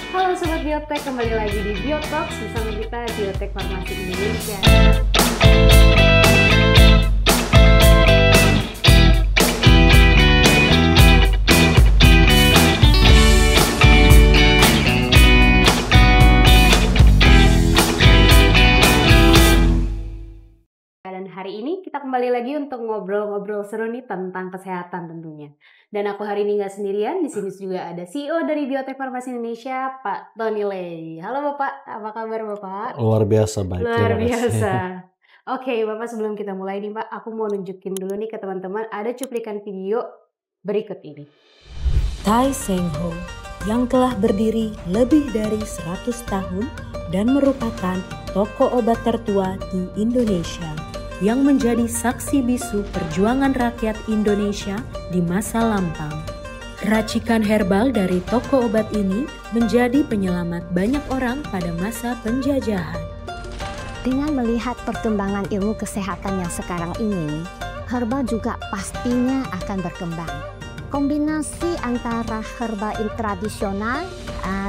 Halo Sobat Biotek, kembali lagi di Biotalks bersama kita Biotek Farmasi Indonesia. Dan hari ini kita kembali lagi untuk ngobrol-ngobrol seru nih tentang kesehatan tentunya. Dan aku hari ini nggak sendirian, di sini juga ada CEO dari Biotek Farmasi Indonesia, Pak Tony Lei. Halo Bapak, apa kabar Bapak? Luar biasa baik, Luar terima kasih. biasa. Oke Bapak, sebelum kita mulai nih Pak, aku mau nunjukin dulu nih ke teman-teman ada cuplikan video berikut ini. Tai Seng Ho yang telah berdiri lebih dari 100 tahun dan merupakan toko obat tertua di Indonesia yang menjadi saksi bisu perjuangan rakyat Indonesia di masa lampau. Racikan herbal dari toko obat ini menjadi penyelamat banyak orang pada masa penjajahan. Dengan melihat perkembangan ilmu kesehatan yang sekarang ini, herbal juga pastinya akan berkembang. Kombinasi antara herbal tradisional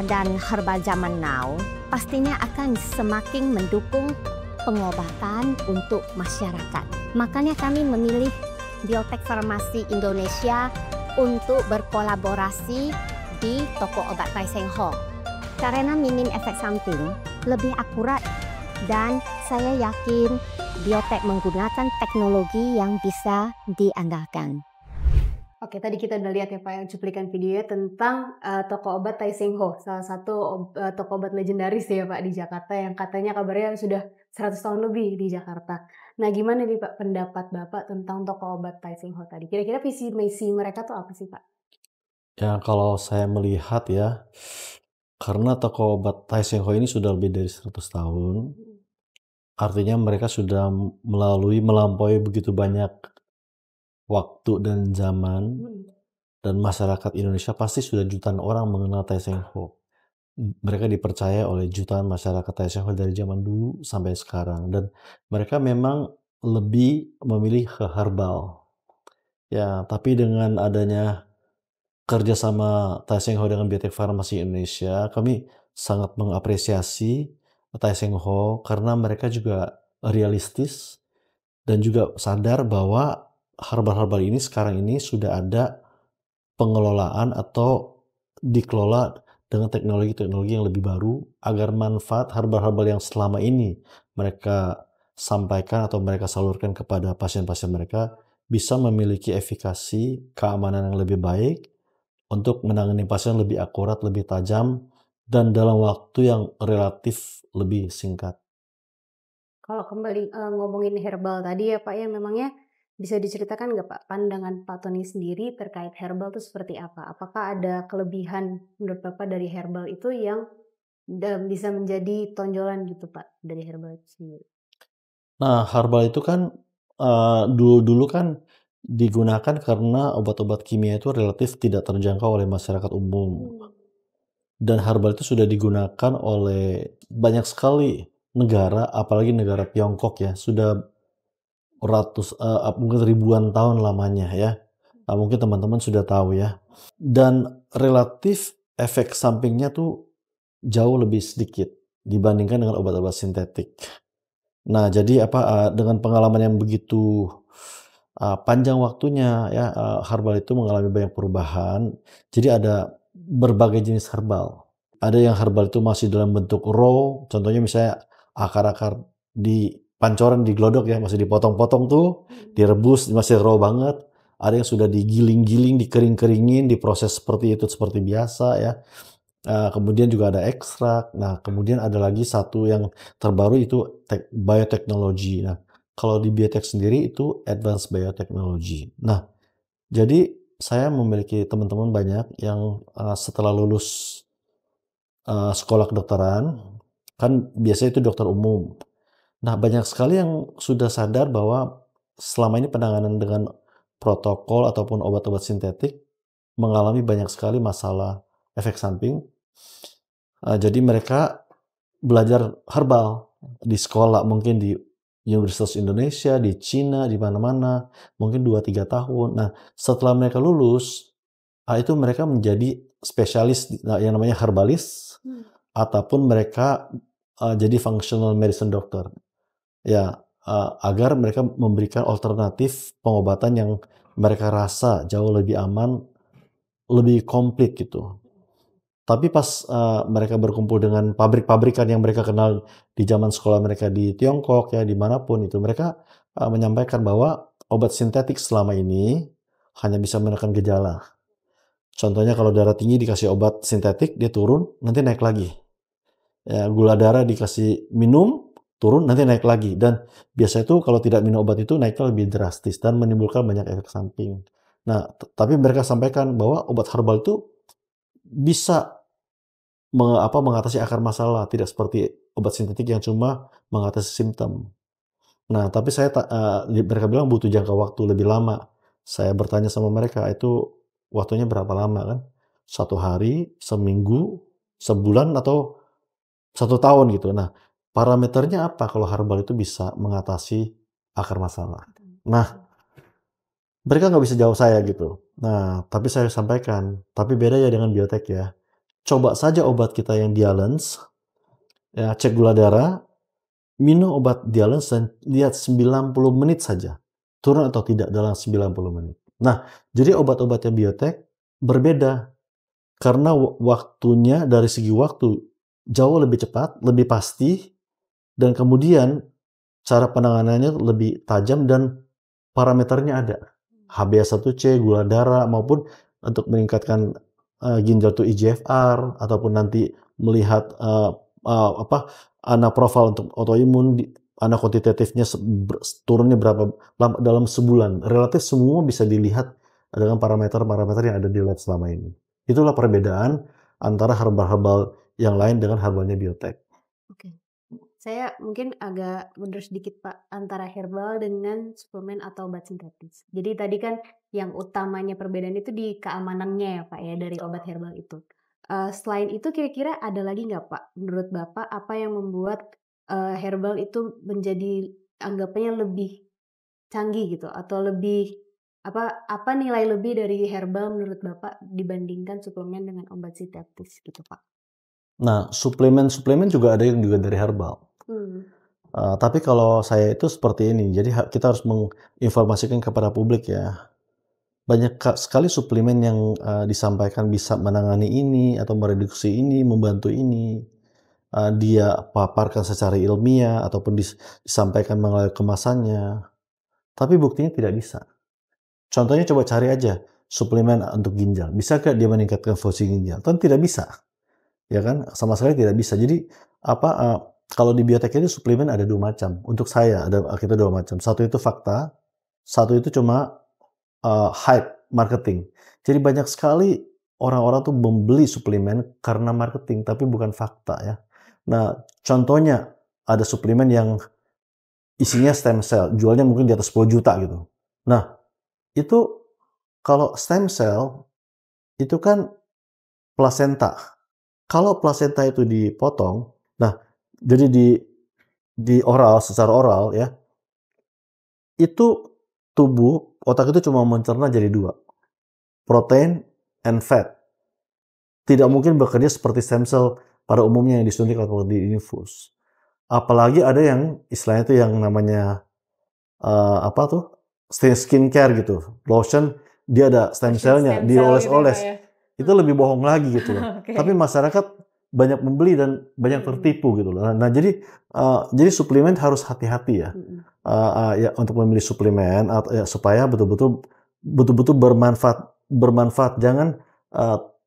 dan herbal zaman now pastinya akan semakin mendukung pengobatan untuk masyarakat. Makanya kami memilih Biotek Farmasi Indonesia untuk berkolaborasi di toko obat Tai Seng Ho. Karena minim efek samping, lebih akurat, dan saya yakin Biotek menggunakan teknologi yang bisa diandalkan. Oke, tadi kita udah lihat ya Pak yang cuplikan videonya tentang toko obat Tai Seng Ho, salah satu toko obat legendaris ya Pak di Jakarta yang katanya kabarnya sudah 100 tahun lebih di Jakarta. Nah, gimana nih Pak pendapat Bapak tentang toko obat Tai Seng Ho tadi? Kira-kira visi misi mereka tuh apa sih Pak? Ya kalau saya melihat ya, karena toko obat Tai Seng Ho ini sudah lebih dari 100 tahun, artinya mereka sudah melampaui begitu banyak waktu dan zaman, dan masyarakat Indonesia pasti sudah jutaan orang mengenal Tai Seng Ho. Mereka dipercaya oleh jutaan masyarakat Tai Seng Ho dari zaman dulu sampai sekarang, dan mereka memang lebih memilih ke herbal. Ya, tapi dengan adanya kerjasama Tai Seng Ho dengan Biotek Farmasi Indonesia, kami sangat mengapresiasi Tai Seng Ho karena mereka juga realistis dan juga sadar bahwa herbal-herbal ini sekarang ini sudah ada pengelolaan atau dikelola dengan teknologi-teknologi yang lebih baru agar manfaat herbal-herbal yang selama ini mereka sampaikan atau mereka salurkan kepada pasien-pasien mereka bisa memiliki efikasi keamanan yang lebih baik untuk menangani pasien lebih akurat, lebih tajam, dan dalam waktu yang relatif lebih singkat. Kalau kembali ngomongin herbal tadi ya Pak ya, memangnya bisa diceritakan nggak Pak pandangan Pak Tony sendiri terkait herbal itu seperti apa? Apakah ada kelebihan menurut Bapak dari herbal itu yang bisa menjadi tonjolan gitu Pak dari herbal itu sendiri? Nah, herbal itu kan dulu-dulu kan digunakan karena obat-obat kimia itu relatif tidak terjangkau oleh masyarakat umum. Dan herbal itu sudah digunakan oleh banyak sekali negara, apalagi negara Tiongkok ya, sudah mungkin ribuan tahun lamanya ya. Mungkin teman-teman sudah tahu ya. Dan relatif efek sampingnya tuh jauh lebih sedikit dibandingkan dengan obat-obat sintetik. Nah, jadi dengan pengalaman yang begitu panjang waktunya ya, herbal itu mengalami banyak perubahan. Jadi ada berbagai jenis herbal. Ada yang herbal itu masih dalam bentuk raw, contohnya misalnya akar-akar di pancoran, diglodok ya, masih dipotong-potong tuh, direbus, masih raw banget. Ada yang sudah digiling-giling, dikering-keringin, diproses seperti itu, seperti biasa ya. Kemudian juga ada ekstrak. Nah, kemudian ada lagi satu yang terbaru itu bioteknologi. Nah, kalau di Biotek sendiri itu advanced biotechnology. Nah, jadi saya memiliki teman-teman banyak yang setelah lulus sekolah kedokteran, kan biasanya itu dokter umum. Nah, banyak sekali yang sudah sadar bahwa selama ini penanganan dengan protokol ataupun obat-obat sintetik mengalami banyak sekali masalah efek samping. Jadi mereka belajar herbal di sekolah, mungkin di Universitas Indonesia, di Cina, di mana-mana, mungkin 2-3 tahun. Nah, setelah mereka lulus, itu mereka menjadi spesialis yang namanya herbalis, ataupun mereka jadi functional medicine doctor. Ya, agar mereka memberikan alternatif pengobatan yang mereka rasa jauh lebih aman, lebih komplit gitu. Tapi pas mereka berkumpul dengan pabrik-pabrikan yang mereka kenal di zaman sekolah mereka di Tiongkok ya, dimanapun itu, mereka menyampaikan bahwa obat sintetik selama ini hanya bisa menekan gejala. Contohnya kalau darah tinggi dikasih obat sintetik, dia turun, nanti naik lagi. Ya, gula darah dikasih minum, turun, nanti naik lagi. Dan biasa itu kalau tidak minum obat itu naiknya lebih drastis dan menimbulkan banyak efek samping. Nah, tapi mereka sampaikan bahwa obat herbal itu bisa mengatasi akar masalah, tidak seperti obat sintetik yang cuma mengatasi simptom. Nah, tapi mereka bilang butuh jangka waktu lebih lama. Saya bertanya sama mereka, itu waktunya berapa lama kan? 1 hari, seminggu, sebulan, atau 1 tahun gitu. Nah, parameternya apa kalau herbal itu bisa mengatasi akar masalah? Nah, mereka nggak bisa jawab saya gitu. Nah, tapi saya sampaikan, tapi beda ya dengan biotek ya. Coba saja obat kita yang Dialens, ya, cek gula darah, minum obat Dialens dan lihat 90 menit saja. Turun atau tidak dalam 90 menit. Nah, jadi obat-obatnya biotek berbeda. Karena waktunya dari segi waktu jauh lebih cepat, lebih pasti, dan kemudian cara penanganannya lebih tajam dan parameternya ada. HbA1c, gula darah, maupun untuk meningkatkan ginjal tuh IGFR, ataupun nanti melihat ANA profile untuk autoimun, ANA kuantitatifnya turunnya berapa lama dalam sebulan. Relatif semua bisa dilihat dengan parameter-parameter yang ada di lab selama ini. Itulah perbedaan antara herbal-herbal yang lain dengan herbalnya biotek. Oke. Saya mungkin agak mundur sedikit Pak, antara herbal dengan suplemen atau obat sintetis. Jadi tadi kan yang utamanya perbedaan itu di keamanannya ya Pak ya, dari obat herbal itu. Selain itu kira-kira ada lagi nggak Pak, menurut Bapak apa yang membuat herbal itu menjadi anggapannya lebih canggih gitu, atau lebih apa nilai lebih dari herbal menurut Bapak dibandingkan suplemen dengan obat sintetis gitu Pak? Nah, suplemen juga ada yang juga dari herbal. Tapi kalau saya itu seperti ini, jadi kita harus menginformasikan kepada publik ya. Banyak sekali suplemen yang disampaikan bisa menangani ini atau mereduksi ini, membantu ini. Dia paparkan secara ilmiah ataupun disampaikan melalui kemasannya. Tapi buktinya tidak bisa. Contohnya coba cari aja suplemen untuk ginjal. Bisa nggak dia meningkatkan fungsi ginjal? Kan tidak bisa. Ya kan? Sama sekali tidak bisa. Jadi kalau di biotek itu suplemen ada 2 macam. Untuk saya kita 2 macam. Satu itu fakta, satu itu cuma hype marketing. Jadi banyak sekali orang-orang tuh membeli suplemen karena marketing, tapi bukan fakta ya. Nah, contohnya ada suplemen yang isinya stem cell, jualnya mungkin di atas 10 juta gitu. Nah, itu kalau stem cell itu kan plasenta. Kalau plasenta itu dipotong, nah jadi di oral, secara oral ya, itu otak itu cuma mencerna jadi 2, protein and fat. Tidak mungkin bekerja seperti stem cell pada umumnya yang disuntik atau diinfus. Apalagi ada yang istilahnya itu yang namanya skincare gitu, lotion, dia ada stem cell-nya, dioles-oles. Gitu ya. Itu lebih bohong lagi gitu loh. Okay. Tapi masyarakat banyak membeli dan banyak tertipu gitu loh. Nah, jadi suplemen harus hati-hati ya. Ya untuk memilih suplemen supaya betul-betul bermanfaat. Jangan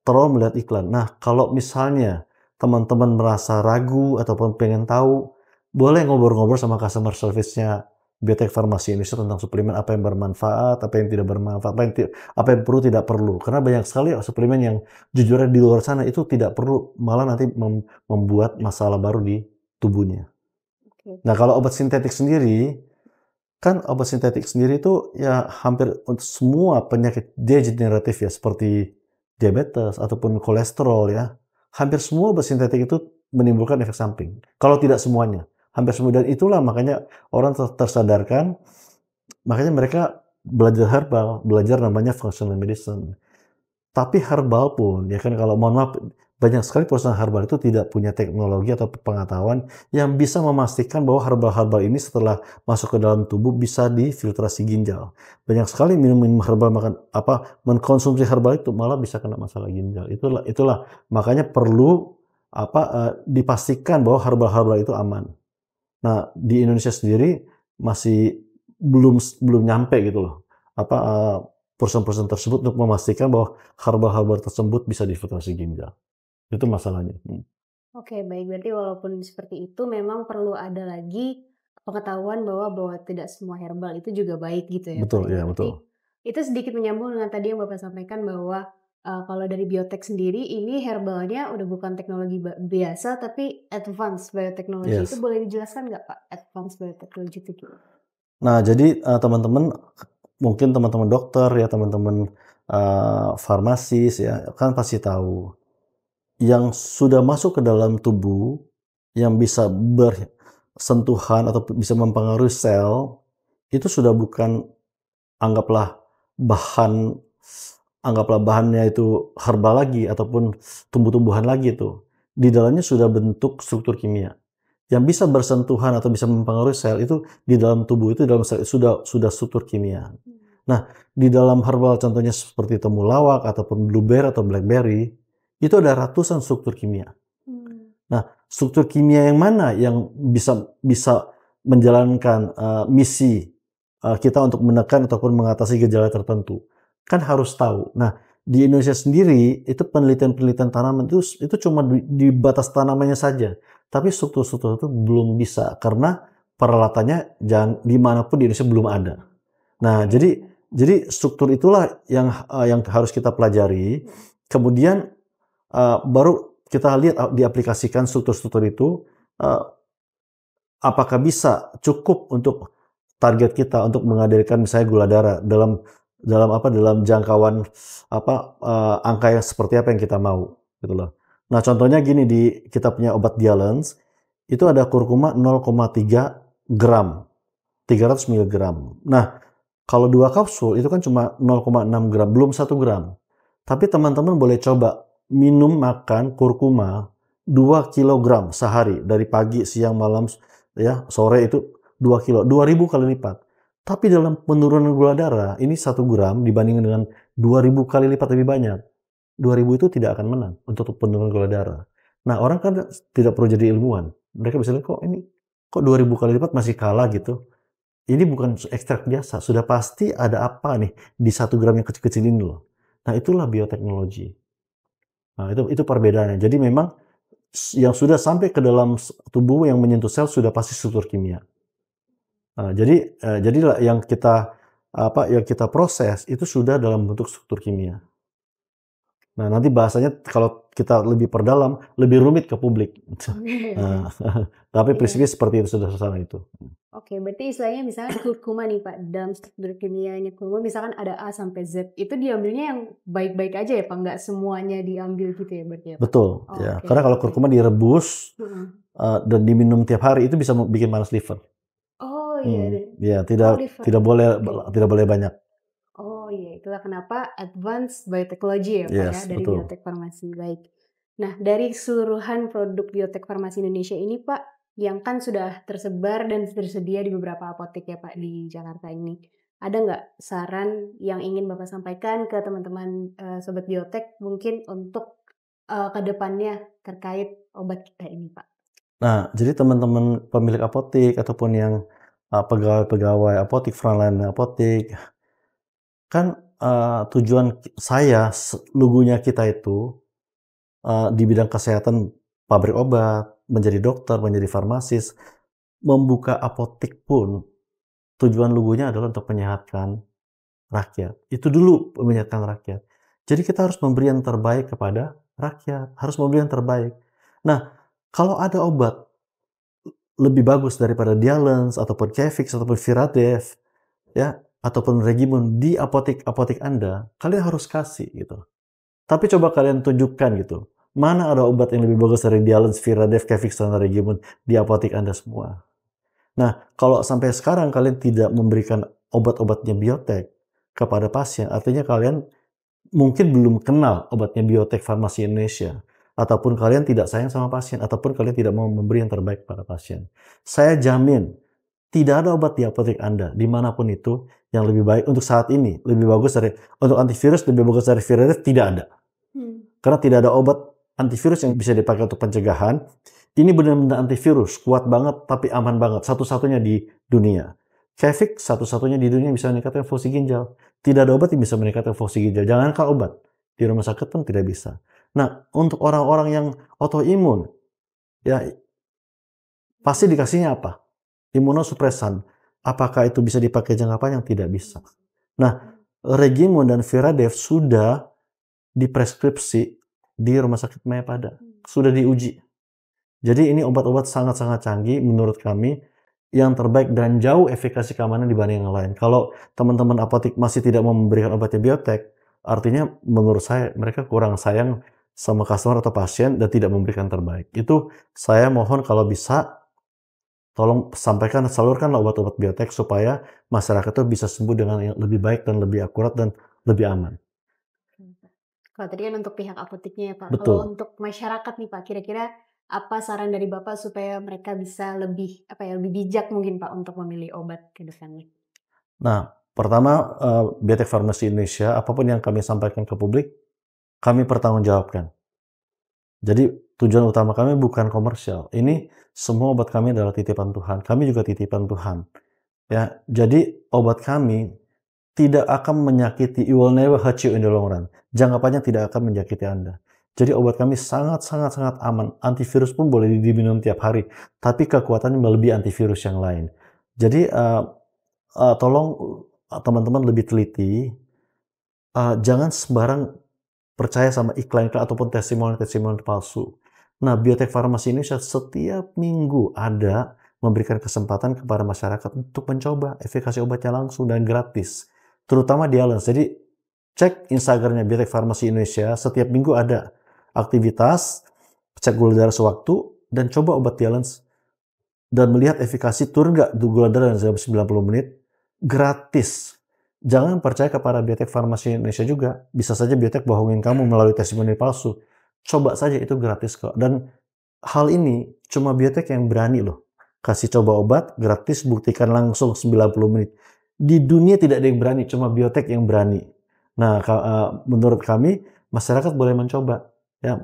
terlalu melihat iklan. Nah, kalau misalnya teman-teman merasa ragu ataupun pengen tahu, boleh ngobrol-ngobrol sama customer service-nya Biotek Farmasi Indonesia tentang suplemen, apa yang bermanfaat, apa yang tidak bermanfaat, apa yang perlu tidak perlu. Karena banyak sekali suplemen yang jujurnya di luar sana itu tidak perlu, malah nanti membuat masalah baru di tubuhnya. Okay. Nah, kalau obat sintetik sendiri, kan obat sintetik sendiri itu ya hampir untuk semua penyakit degeneratif ya, seperti diabetes ataupun kolesterol ya. Hampir semua obat sintetik itu menimbulkan efek samping. Kalau tidak semuanya. Hampir semua, dan itulah makanya orang tersadarkan, makanya mereka belajar herbal, belajar namanya functional medicine. Tapi herbal pun, ya kan kalau mohon maaf, banyak sekali perusahaan herbal itu tidak punya teknologi atau pengetahuan yang bisa memastikan bahwa herbal-herbal ini setelah masuk ke dalam tubuh bisa difiltrasi ginjal. Banyak sekali minum herbal, mengkonsumsi herbal itu malah bisa kena masalah ginjal. Itulah makanya perlu dipastikan bahwa herbal-herbal itu aman. Nah, di Indonesia sendiri masih belum nyampe gitu loh. Perusahaan-perusahaan tersebut untuk memastikan bahwa herbal-herbal tersebut bisa difiltrasi ginjal. Itu masalahnya. Oke, baik. Berarti walaupun seperti itu memang perlu ada lagi pengetahuan bahwa tidak semua herbal itu juga baik gitu ya, Betul, Pak. ya, Berarti betul. itu sedikit menyambung dengan tadi yang Bapak sampaikan bahwa kalau dari biotek sendiri ini herbalnya udah bukan teknologi biasa tapi advance biotechnology. Itu Yes. boleh dijelaskan nggak, Pak? Advance biotechnology itu gimana? Nah, jadi teman-teman, mungkin teman-teman dokter ya, teman-teman farmasis ya, kan pasti tahu yang sudah masuk ke dalam tubuh yang bisa bersentuhan atau bisa mempengaruhi sel itu sudah bukan anggaplah bahannya itu herbal lagi ataupun tumbuh-tumbuhan lagi tuh. Di dalamnya sudah bentuk struktur kimia. Yang bisa bersentuhan atau bisa mempengaruhi sel itu di dalam tubuh itu dalam sel sudah struktur kimia. Nah, di dalam herbal contohnya seperti temulawak ataupun blueberry atau blackberry itu ada ratusan struktur kimia. Nah, struktur kimia yang mana yang bisa menjalankan misi kita untuk menekan ataupun mengatasi gejala tertentu? Kan harus tahu. Nah, di Indonesia sendiri itu penelitian tanaman itu cuma di batas tanamannya saja. Tapi struktur-struktur itu belum bisa karena peralatannya dimanapun di Indonesia belum ada. Nah, jadi struktur itulah yang harus kita pelajari. Kemudian baru kita lihat diaplikasikan struktur-struktur itu apakah bisa cukup untuk target kita untuk menghadirkan misalnya gula darah dalam jangkauan angka yang seperti apa yang kita mau gitu loh. Nah, contohnya gini, kita punya obat Dialens itu ada kurkuma 0,3 gram 300 mg. Nah, kalau 2 kapsul itu kan cuma 0,6 gram, belum 1 gram. Tapi teman-teman boleh coba makan kurkuma 2 kg sehari dari pagi, siang, malam ya, sore itu 2 kilo, 2000 kali lipat. Tapi dalam penurunan gula darah, ini 1 gram dibandingkan dengan 2000 kali lipat lebih banyak. 2000 itu tidak akan menang untuk penurunan gula darah. Nah, orang kan tidak perlu jadi ilmuwan. Mereka bisa lihat kok 2000 kali lipat masih kalah gitu. Ini bukan ekstrak biasa, sudah pasti ada apa nih di 1 gram yang kecil-kecil ini loh. Nah, itulah bioteknologi. Nah, itu perbedaannya. Jadi memang yang sudah sampai ke dalam tubuh yang menyentuh sel sudah pasti struktur kimia. Nah, jadilah yang kita proses itu sudah dalam bentuk struktur kimia. Nah, nanti bahasanya kalau kita lebih perdalam, lebih rumit ke publik. Nah, tapi prinsipnya seperti itu, sudah sana itu. Oke, berarti istilahnya misalnya kurkuma nih Pak, dalam struktur kimianya kurkuma misalkan ada A sampai Z, itu diambilnya yang baik-baik aja ya Pak, nggak semuanya diambil gitu ya berarti ya Pak? Betul, ya. Karena kalau kurkuma direbus dan diminum tiap hari itu bisa bikin panas liver. Oh iya. Ya, tidak boleh banyak. Oh iya, itulah kenapa advance biotechnology ya Pak ya, dari betul. biotek farmasi. Baik. Nah, dari keseluruhan produk biotek farmasi Indonesia ini Pak, yang kan sudah tersebar dan tersedia di beberapa apotek ya Pak di Jakarta ini. Ada nggak saran yang ingin Bapak sampaikan ke teman-teman Sobat Biotek mungkin untuk ke depannya terkait obat kita ini Pak? Nah, jadi teman-teman pemilik apotek ataupun yang pegawai-pegawai apotek, frontline apotek, kan tujuan saya, lugunya kita itu di bidang kesehatan, pabrik obat, menjadi dokter, menjadi farmasis, membuka apotek pun tujuan lugunya adalah untuk menyehatkan rakyat. Itu dulu menyehatkan rakyat. Jadi kita harus memberi yang terbaik kepada rakyat, harus memberi yang terbaik. Nah, kalau ada obat lebih bagus daripada Dialens ataupun Kevix ataupun Viradev ya, ataupun Regimon di apotek Anda, kalian harus kasih gitu. Tapi coba kalian tunjukkan gitu. Mana ada obat yang lebih bagus dari Dialens, Viradev, Kevix, dan Regimon di apotek Anda semua. Nah, kalau sampai sekarang kalian tidak memberikan obat-obatnya biotek kepada pasien, artinya kalian mungkin belum kenal obatnya Biotek Farmasi Indonesia, ataupun kalian tidak sayang sama pasien, ataupun kalian tidak mau memberi yang terbaik pada pasien, saya jamin tidak ada obat di apotek Anda, dimanapun itu, yang lebih baik untuk saat ini, lebih bagus dari, untuk antivirus lebih bagus dari Viradef, tidak ada. Karena tidak ada obat antivirus yang bisa dipakai untuk pencegahan. Ini benar-benar antivirus, kuat banget, tapi aman banget. Satu-satunya di dunia. Kefik, satu-satunya di dunia bisa meningkatkan fungsi ginjal. Tidak ada obat yang bisa meningkatkan fungsi ginjal. Jangankan obat. Di rumah sakit pun tidak bisa. Nah, untuk orang-orang yang autoimun, ya pasti dikasihnya apa? Imunosupresan. Apakah itu bisa dipakai jangka panjang? Tidak bisa. Nah, Regimon dan Viradef sudah dipreskripsi di Rumah Sakit Mayapada. Sudah diuji. Jadi ini obat-obat sangat-sangat canggih menurut kami, yang terbaik dan jauh efikasi keamanan dibanding yang lain. Kalau teman-teman apotek masih tidak mau memberikan obatnya Biotek, artinya menurut saya mereka kurang sayang sama customer atau pasien dan tidak memberikan terbaik. Itu saya mohon kalau bisa tolong sampaikan, salurkanlah obat-obat Biotek supaya masyarakat itu bisa sembuh dengan yang lebih baik dan lebih akurat dan lebih aman. Kalau tadi kan untuk pihak apoteknya ya Pak. Betul. Kalau untuk masyarakat nih Pak, kira-kira apa saran dari Bapak supaya mereka bisa lebih lebih bijak mungkin Pak untuk memilih obat ke depannya? Nah, pertama Biotek Farmasi Indonesia, apapun yang kami sampaikan ke publik, kami pertanggungjawabkan. Jadi tujuan utama kami bukan komersial. Ini semua obat kami adalah titipan Tuhan. Kami juga titipan Tuhan. Ya, jadi obat kami tidak akan menyakiti, it will never hurt you in the long run. Jangka panjang tidak akan menyakiti Anda. Jadi obat kami sangat aman. Antivirus pun boleh diminum tiap hari, tapi kekuatannya melebihi antivirus yang lain. Jadi tolong teman-teman lebih teliti. Jangan sembarang percaya sama iklan-iklan ataupun testimoni palsu. Nah, Biotek Farmasi Indonesia setiap minggu ada memberikan kesempatan kepada masyarakat untuk mencoba efikasi obatnya langsung dan gratis. Terutama di Allianz. Jadi cek Instagramnya Biotek Farmasi Indonesia, setiap minggu ada aktivitas, cek gula darah sewaktu, dan coba obat di Allianz. Dan melihat efikasi turun nggak gula darah dalam 90 menit, gratis. Jangan percaya kepada Biotek Farmasi Indonesia juga. Bisa saja Biotek bohongin kamu melalui testimoni palsu. Coba saja, itu gratis kok. Dan hal ini cuma Biotek yang berani loh. Kasih coba obat, gratis, buktikan langsung 90 menit. Di dunia tidak ada yang berani, cuma Biotek yang berani. Nah, menurut kami, masyarakat boleh mencoba. Ya,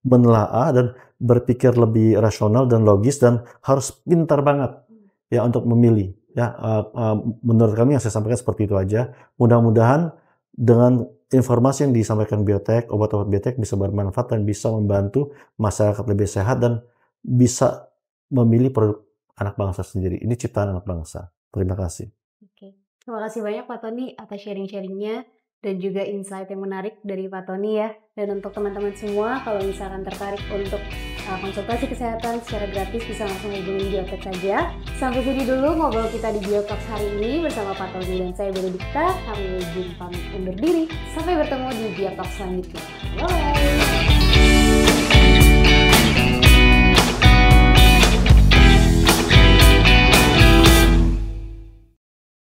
menelaah dan berpikir lebih rasional dan logis, dan harus pintar banget ya untuk memilih. Ya, menurut kami yang saya sampaikan seperti itu aja. Mudah-mudahan dengan informasi yang disampaikan Biotek, obat-obat Biotek bisa bermanfaat dan bisa membantu masyarakat lebih sehat dan bisa memilih produk anak bangsa sendiri. Ini ciptaan anak bangsa. Terima kasih. Oke. Terima kasih banyak Pak Tony atas sharing-sharingnya dan juga insight yang menarik dari Pak Tony ya. Dan untuk teman-teman semua, kalau misalkan tertarik untuk konsultasi kesehatan secara gratis, bisa langsung hubungi Biotek saja. Sampai sini dulu ngobrol kita di Biotalks hari ini bersama Pak Tony dan saya Benedikta. Kami izin pamit undur diri. Sampai bertemu di Biotalks selanjutnya. Bye.